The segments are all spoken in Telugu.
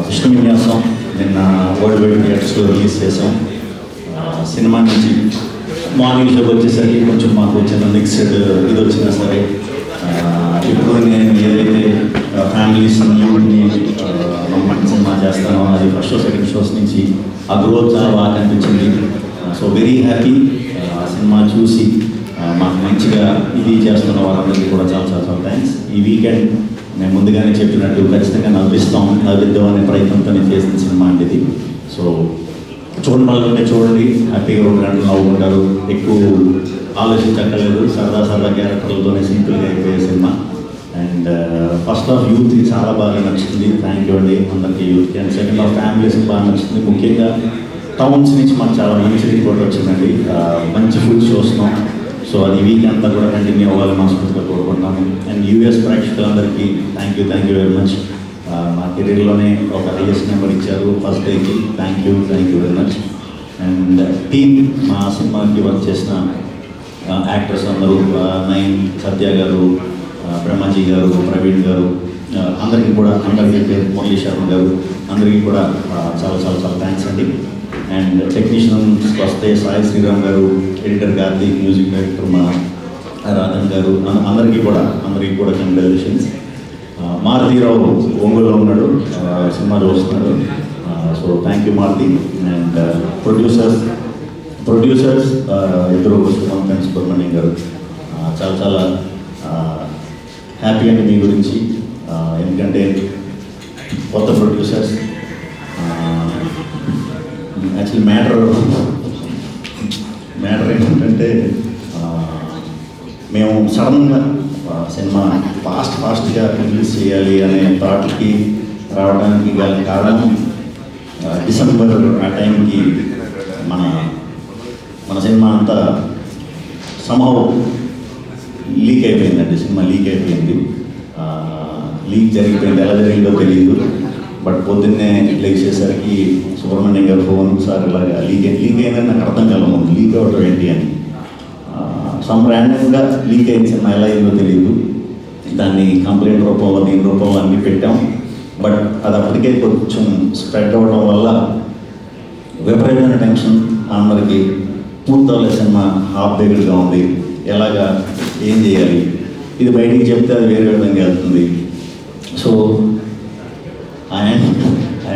విష్ణు విన్యాసం నిన్న వరల్డ్ వైడ్ థియేటర్స్లో రిలీజ్ చేసాం. సినిమా నుంచి మార్నింగ్ షోకి వచ్చేసరికి కొంచెం మాకు వచ్చిన మిక్స్డ్ ఇది వచ్చినా సరే, ఇప్పుడు నేను ఏదైతే ఫ్యామిలీస్ మంచి సినిమా చేస్తానో అది ఫస్ట్ షో సెకండ్ షోస్ నుంచి ఆ గ్రోత్ చాలా బాగా కనిపించింది. So very happy. ఆ సినిమా చూసి మాకు మంచిగా ఇది చేస్తున్న వాళ్ళందరికీ కూడా చాలా చాలా చాలా థ్యాంక్స్. ఈ వీకెండ్ నేను ముందుగానే చెప్పినట్టు ఖచ్చితంగా నవ్విద్దాం అనే ప్రయత్నంతో నేను చేసిన సినిమా అంటే ఇది. సో చూడండి, వాళ్ళంటే చూడండి, హ్యాపీగా 2 గంటలు నవ్వుకుంటారు, ఎక్కువ ఆలోచించక్కర్లేదు, సరదా సరదా క్యారెక్టర్లతోనే సింపుల్గా అయిపోయే సినిమా. అండ్ ఫస్ట్ హాఫ్ యూత్కి చాలా బాగా నచ్చుతుంది, థ్యాంక్ యూ అండి అందరికీ యూత్కి. అండ్ సెకండ్ హాఫ్ ఫ్యామిలీస్కి బాగా నచ్చుతుంది. ముఖ్యంగా టౌన్స్ నుంచి మాకు చాలా మంచి రిపోర్ట్ వచ్చిందండి, మంచి ఫుడ్ చూస్తున్నాం. సో అది వీక్ అంతా కూడా కంటిన్యూ అవ్వాలని మనస్ఫూర్తిగా కోరుకుంటున్నాము. అండ్ యూఎస్ ప్రేక్షకులందరికీ థ్యాంక్ యూ వెరీ మచ్. మా కెరీర్లోనే ఒక హైయెస్ట్ నెంబర్ ఇచ్చారు ఫస్ట్ డేకి, thank you very much. And team మా సినిమాకి వర్క్ చేసిన యాక్టర్స్ అందరూ, నయన్, సత్య గారు, బ్రహ్మాజీ గారు, ప్రవీణ్ గారు, అందరికీ మురళీ శర్మ గారు, అందరికీ కూడా చాలా చాలా చాలా థ్యాంక్స్ అండి. అండ్ టెక్నీషియన్స్ వస్తే సాయి శ్రీరామ్ గారు, ఎడిటర్ గారిది, మ్యూజిక్ డైరెక్టర్ మా రాధన్ గారు, అందరికీ కూడా కంగ్రాచులేషన్స్. మారుతీరావు ఒంగోలులో ఉన్నాడు, సినిమా చూస్తున్నాడు. So thank you Maruthi. And producers ఇద్దరు, సుమంత్ అండ్ సుబ్రహ్మణ్యం గారు, చాలా చాలా హ్యాపీ అండి మీ గురించి. ఎందుకంటే కొత్త ప్రొడ్యూసర్స్, యాక్చువల్లీ మ్యాటర్ ఏంటంటే మేము సడన్గా సినిమా ఫాస్ట్గా రిలీజ్ చేయాలి అనే థాట్కి రావడానికి గల కారణం, డిసెంబర్ ఆ టైంకి మన సినిమా అంతా సంభవ్ లీక్ అయిపోయిందండి. సినిమా లీక్ అయిపోయింది. లీక్ జరిగిపోయింది, ఎలా జరిగిందో తెలియదు. బట్ పొద్దున్నే లేచేసరికి సుబ్రహ్మణ్యం గారు ఫోన్, సార్ ఇలాగా లీక్ అయిందని నాకు అర్థం కలము, లీక్ అవడం ఏంటి అని. ర్యాండమ్గా లీక్ అయిన సినిమా ఎలా అయిందో తెలియదు. దాన్ని కంప్లైంట్ రూపంలో, దీని రూపంలో అన్నీ పెట్టాం. బట్ అది అప్పటికే కొంచెం స్ప్రెడ్ అవ్వడం వల్ల విపరీతమైన టెన్షన్ అందరికీ. పూర్తవలే సినిమా హాఫ్ బేక్డ్గా ఉంది, ఎలాగా ఏం చేయాలి, ఇది బయటికి చెప్తే అది వేరే విధంగా వెళ్తుంది. సో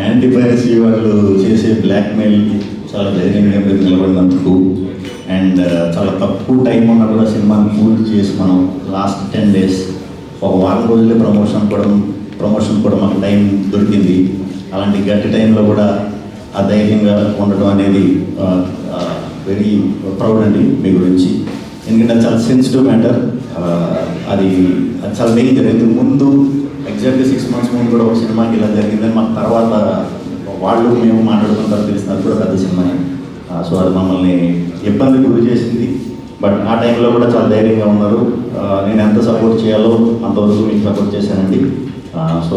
యాంటీ పైరసీ వాళ్ళు చేసే బ్లాక్మెయిల్ చాలా ధైర్యంగా మీరు నిలబడినందుకు, అండ్ చాలా తక్కువ టైం ఉన్నా కూడా సినిమాని పూర్తి చేసి మనం లాస్ట్ 10 days, ఒక వారం రోజులే ప్రమోషన్ కూడా మాకు టైం దొరికింది. అలాంటి గట్టి టైంలో కూడా ఆ ధైర్యంగా ఉండటం అనేది వెరీ ప్రౌడ్ అండి మీ గురించి. ఎందుకంటే అది చాలా సెన్సిటివ్ మ్యాటర్, అది చాలా డేంజర్. ఎందుకు ముందు ఎగ్జాక్ట్గా 6 months ముందు కూడా ఒక సినిమాకి ఇలా జరిగిందని మాకు తర్వాత వాళ్ళు మేము మాట్లాడుకుంటారు తెలిసిన, అది కూడా పెద్ద సినిమాని. సో అది మమ్మల్ని ఇబ్బంది గురి చేసింది. బట్ ఆ టైంలో కూడా చాలా ధైర్యంగా ఉన్నారు. నేను ఎంత సపోర్ట్ చేయాలో అంతవరకు మీకు సపోర్ట్ చేశానండి. సో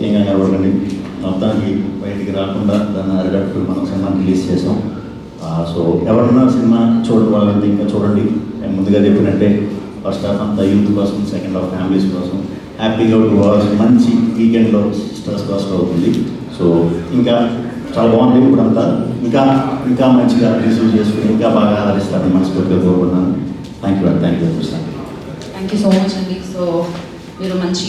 ఏం కనబడండి, మొత్తానికి బయటికి రాకుండా దాన్ని అరిగట్టు మనం సినిమా రిలీజ్ చేసాం. సో ఎవరన్నా సినిమా వాళ్ళంటే ఇంకా చూడండి. నేను ముందుగా చెప్పినట్టే ఫస్ట్ హాఫ్ అంతా యూత్ కోసం, సెకండ్ హాఫ్ ఫ్యామిలీస్ కోసం, హ్యాపీగా మంచి వీకెండ్లో స్ట్రెస్ కాస్ట్ అవుతుంది. సో ఇంకా చాలా బాగుంది. ఇప్పుడంతా ఇంకా మంచిగా రిసీవ్ చేసుకుని ఇంకా బాగా ఆదరిస్తారని మనస్ఫూర్తిగా కోరుకున్నాను. థ్యాంక్ యూ సో మచ్ అండి. సో మీరు మంచి